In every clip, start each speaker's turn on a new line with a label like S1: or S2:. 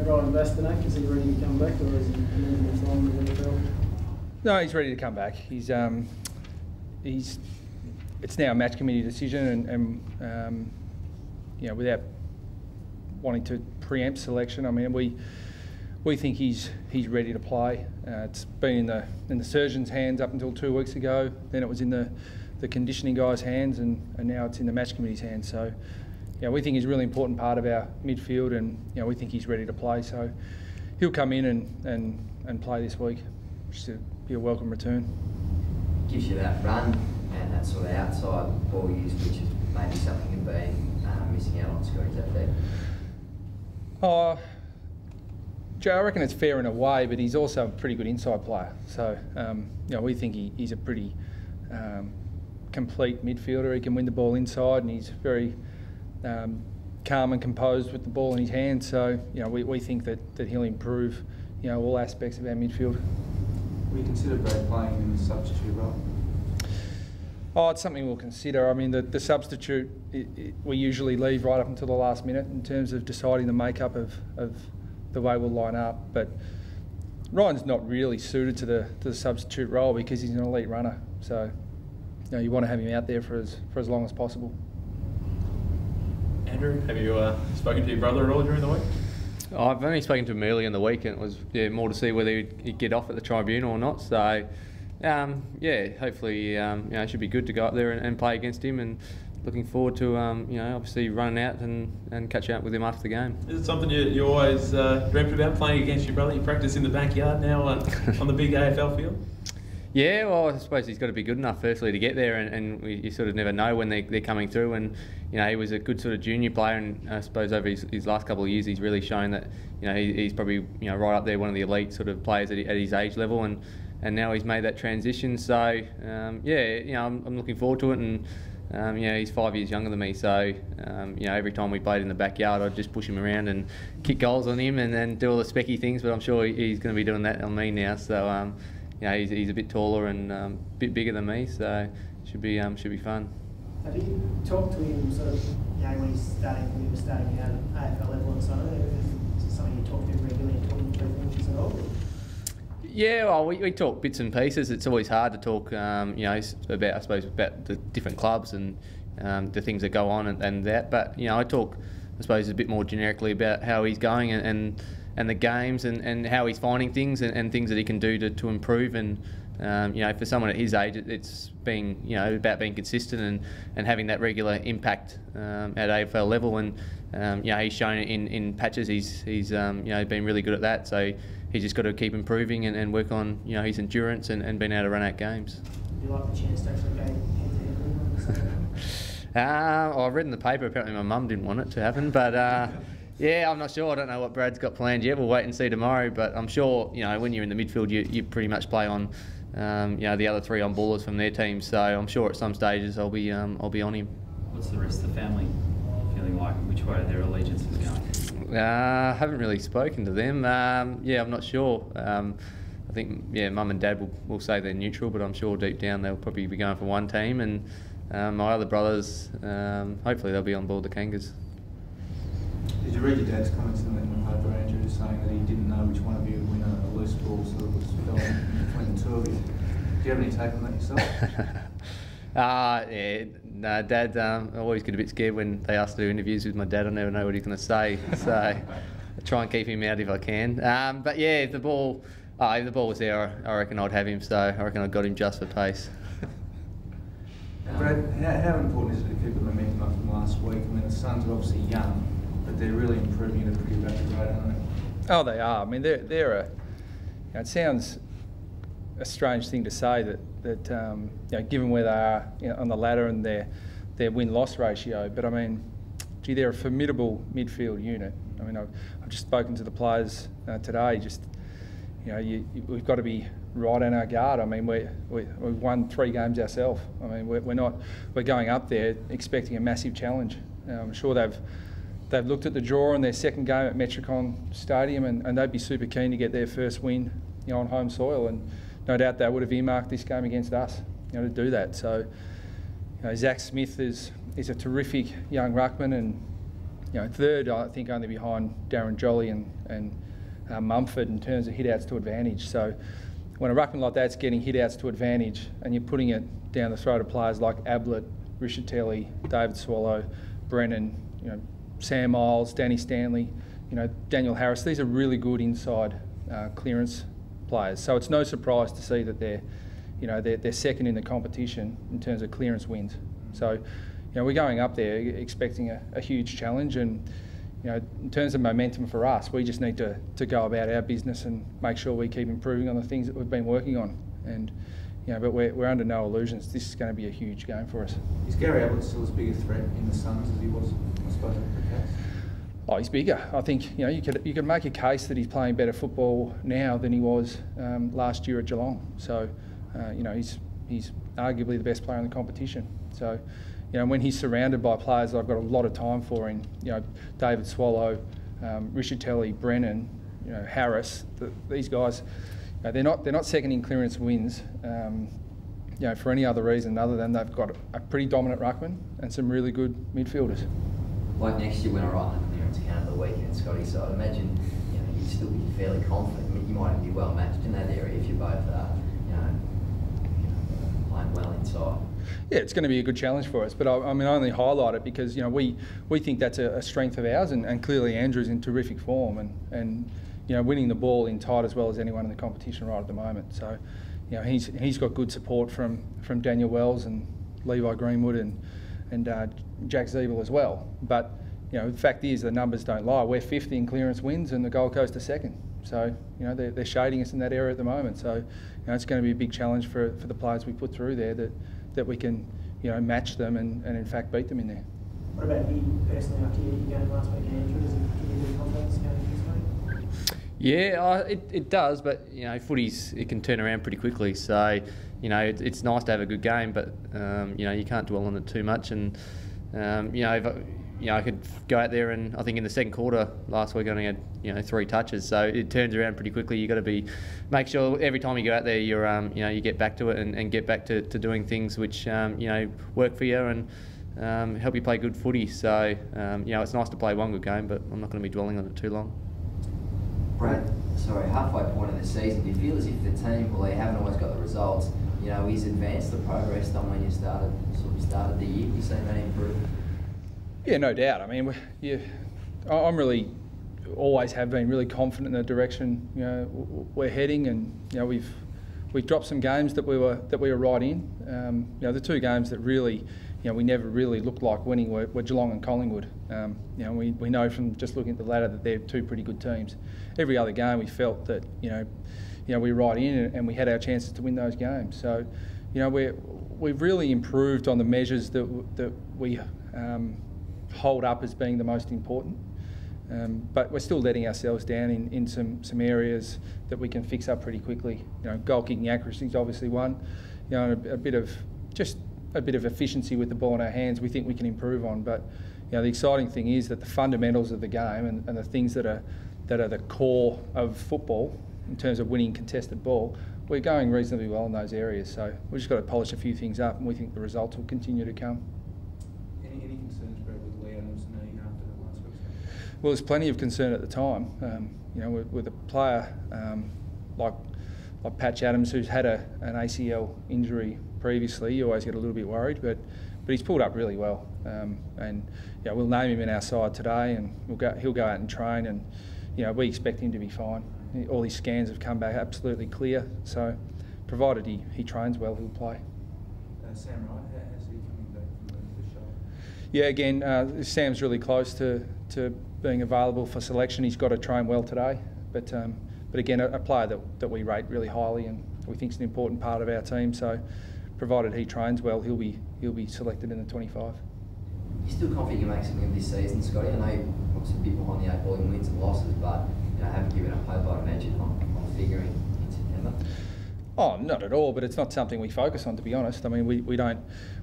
S1: Ryan Bastanak? Is he ready to come back, or is he in the time in the NFL?
S2: No, he's ready to come back. It's now a match committee decision, and you know, without wanting to preempt selection, I mean, we think he's ready to play. It's been in the surgeon's hands up until 2 weeks ago. Then it was in the conditioning guy's hands, and now it's in the match committee's hands. So, yeah, we think he's a really important part of our midfield, and you know, we think he's ready to play. So he'll come in and play this week, which should be a welcome return.
S3: Gives you that run and that sort of outside ball use, which is maybe something you've been missing out on. Scott, is that fair?
S2: Oh, Joe, I reckon it's fair in a way, but he's also a pretty good inside player. So, you know, we think he's a pretty complete midfielder. He can win the ball inside, and he's very calm and composed with the ball in his hand. So, you know, we think that he'll improve, you know, all aspects of our midfield.
S4: Will you consider Brad playing in the substitute role?
S2: Oh, it's something we'll consider. I mean, the substitute, we usually leave right up until the last minute in terms of deciding the makeup of the way we'll line up. But Ryan's not really suited to the substitute role because he's an elite runner. So, you know, you want to have him out there for as long as possible.
S5: Andrew, have you spoken to your brother at all during the week?
S6: I've only spoken to him early in the week, and it was more to see whether he'd get off at the tribunal or not. So, yeah, hopefully, you know, it should be good to go up there and play against him, and looking forward to, you know, obviously running out and catching up with him after the game.
S5: Is it something you always dreamt about, playing against your brother? You practice in the backyard now on the big AFL field?
S6: Yeah, well, I suppose he's got to be good enough firstly to get there, and you sort of never know when they're coming through. And you know, he was a good sort of junior player, and I suppose over his last couple of years, he's really shown that, you know, he's probably, you know, right up there, one of the elite sort of players at his age level, and now he's made that transition. So yeah, you know, I'm looking forward to it, and you know, he's 5 years younger than me, so you know, every time we played in the backyard, I'd just push him around and kick goals on him, and then do all the specky things. But I'm sure he's going to be doing that on me now. So. You know, he's a bit taller and a bit bigger than me, so should be fun.
S1: Have you talked to him sort of, you know, when he was starting out at AFL level and so on? Is it something you talk to him regularly and talking to him at all?
S6: Yeah, well, we talk bits and pieces. It's always hard to talk, you know, about, I suppose, about the different clubs and the things that go on and that. But you know, I talk, I suppose, a bit more generically about how he's going and the games and how he's finding things and things that he can do to improve. And you know, for someone at his age, it's being, you know, about being consistent and having that regular impact at AFL level. And you know, he's shown it in patches. He's you know, been really good at that. So he's just got to keep improving and work on, you know, his endurance and being able to run out games.
S1: Do you like the chance to actually go head-to-head?
S6: I've read in the paper, apparently my mum didn't want it to happen, but yeah, I'm not sure. I don't know what Brad's got planned yet. We'll wait and see tomorrow. But I'm sure, you know, when you're in the midfield, you pretty much play on, you know, the other three on ballers from their team. So I'm sure at some stages I'll be on him.
S7: What's the rest of the family feeling like? Which way their allegiance is going?
S6: I haven't really spoken to them. Yeah, I'm not sure. I think, yeah, Mum and Dad will say they're neutral, but I'm sure deep down they'll probably be going for one team. And my other brothers, hopefully they'll be on board the Kangas.
S4: Did you read your dad's comments in the paper, Andrew, saying that he didn't know which one of you would win a loose ball, so it was going between the two of you? Do you have any take on that yourself?
S6: Yeah, no, Dad, I always get a bit scared when they ask to do interviews with my dad. I never know what he's going to say, so I try and keep him out if I can. But yeah, if the ball was there, I reckon I'd have him, so I reckon I got him just for pace.
S4: Brad, how important is it to keep the momentum up from last week? I mean, the Suns are obviously young, but they're really improving at a pretty rapid rate, aren't they?
S2: Oh, they are. I mean, they're a. You know, it sounds a strange thing to say that you know, given where they are, you know, on the ladder and their win-loss ratio, but I mean, gee, they're a formidable midfield unit. I mean, I've just spoken to the players today. Just, you know, we've got to be right on our guard. I mean, we've won 3 games ourselves. I mean, we're going up there expecting a massive challenge. I'm sure they've looked at the draw in their second game at Metricon Stadium, and they'd be super keen to get their first win, you know, on home soil. And no doubt they would have earmarked this game against us, you know, to do that. So, you know, Zach Smith is a terrific young ruckman, and third, I think, only behind Darren Jolly and Mumford in terms of hit-outs to advantage. So when a ruckman like that's getting hit-outs to advantage and you're putting it down the throat of players like Ablett, Richatelli, David Swallow, Brennan, Sam Miles, Danny Stanley, Daniel Harris, these are really good inside clearance players. So it's no surprise to see that they're second in the competition in terms of clearance wins. So we're going up there expecting a huge challenge, and in terms of momentum for us, we just need to go about our business and make sure we keep improving on the things that we've been working on. And but we're under no illusions. This is going to be a huge game for us.
S4: Is Gary Ablett still as big a threat in the Suns as he was, I suppose, at the Cats?
S2: Oh, he's bigger. I think you could make a case that he's playing better football now than he was last year at Geelong. So he's arguably the best player in the competition. So when he's surrounded by players that I've got a lot of time for, in David Swallow, Richatelli, Brennan, Harris, these guys, they're not second in clearance wins. For any other reason other than they've got a pretty dominant ruckman and some really good midfielders.
S3: Like next year when I write the clearance count of the weekend, Scotty, so I'd imagine you'd still be fairly confident. I mean, you might even be well matched in that area if you're both playing well inside. Yeah,
S2: it's going to be a good challenge for us, but I only highlight it because we think that's a strength of ours, and clearly Andrew's in terrific form and winning the ball in tight as well as anyone in the competition right at the moment. So he's got good support from Daniel Wells and Levi Greenwood and Jack Zeeble as well. But the fact is the numbers don't lie. We're fifth in clearance wins and the Gold Coast are second. So they're shading us in that area at the moment. So it's going to be a big challenge for the players we put through there that we can match them and in fact beat them in there.
S1: What about you personally after your game last week, Andrew? Does it give you a bit of confidence going into this week?
S6: Yeah, it does, but footies, it can turn around pretty quickly. So it's nice to have a good game, but you can't dwell on it too much. And I could go out there, and I think in the second quarter last week I only had 3 touches. So it turns around pretty quickly. You got to make sure every time you go out there you're you get back to it and get back to doing things which work for you and help you play good footy. So it's nice to play one good game, but I'm not going to be dwelling on it too long.
S3: Brad, halfway point of the season, do you feel as if the team, well, they haven't always got the results, is advanced the progress on when you started the year? You seen that improve?
S2: Yeah, no doubt. I mean, I'm really always have been really confident in the direction we're heading, and we've dropped some games that we were right in. The 2 games that really we never really looked like winning were Geelong and Collingwood. We know from just looking at the ladder that they're 2 pretty good teams. Every other game we felt that we were right in and we had our chances to win those games. So we've really improved on the measures that we hold up as being the most important. But we're still letting ourselves down in some areas that we can fix up pretty quickly. Goal kicking accuracy is obviously one. And a bit of efficiency with the ball in our hands we think we can improve on. But the exciting thing is that the fundamentals of the game and the things that are the core of football in terms of winning contested ball, we're going reasonably well in those areas. So we've just got to polish a few things up, and we think the results will continue to come.
S4: Any concerns, Brad, with Lee Adams' knee after last week's game?
S2: Well, there's plenty of concern at the time. With a player like Patch Adams, who's had an ACL injury previously, you always get a little bit worried, but he's pulled up really well. And we'll name him in our side today, and he'll go out and train, and we expect him to be fine. All his scans have come back absolutely clear, so provided he trains well, he'll play.
S4: Sam Wright, how's he coming back from the shoulder?
S2: Yeah, again, Sam's really close to being available for selection. He's got to train well today, but again, a player that we rate really highly and we think is an important part of our team. So, provided he trains well, he'll be selected in the 25.
S3: You still confident you make something of this season, Scotty? I know you're obviously a bit behind the 8 ball in wins and losses, but haven't given up hope, I'd imagine, on figuring in September.
S2: Oh, not at all, but it's not something we focus on, to be honest. I mean,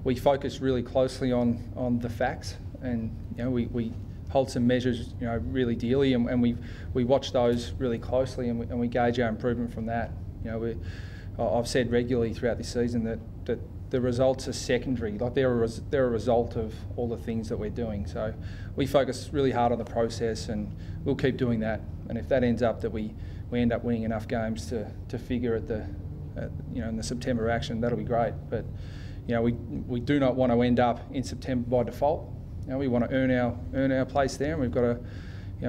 S2: we focus really closely on the facts, and we hold some measures really dearly, and we watch those really closely, and we gauge our improvement from that. I've said regularly throughout this season that the results are secondary. Like they're a result of all the things that we're doing. So we focus really hard on the process, and we'll keep doing that. And if that ends up that we end up winning enough games to figure at in the September action, that'll be great. But we do not want to end up in September by default. We want to earn our place there, and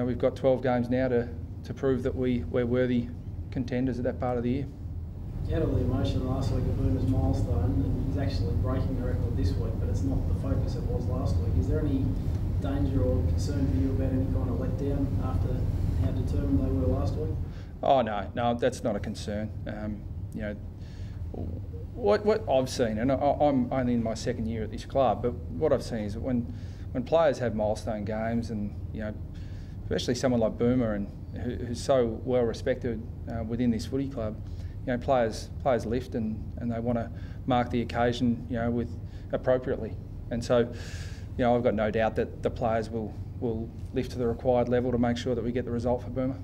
S2: we've got 12 games now to prove that we're worthy contenders at that part of the year.
S8: You had all the emotion last week of Boomer's milestone, and he's actually breaking the record this week, but it's not the focus it was last week. Is there any danger or concern for you about any kind of letdown after how determined they were last week?
S2: Oh no, that's not a concern. What I've seen, and I'm only in my second year at this club, but what I've seen is that when players have milestone games, and especially someone like Boomer, and who's so well respected within this footy club, players lift and they want to mark the occasion, with appropriately. And so, I've got no doubt that the players will lift to the required level to make sure that we get the result for Boomer.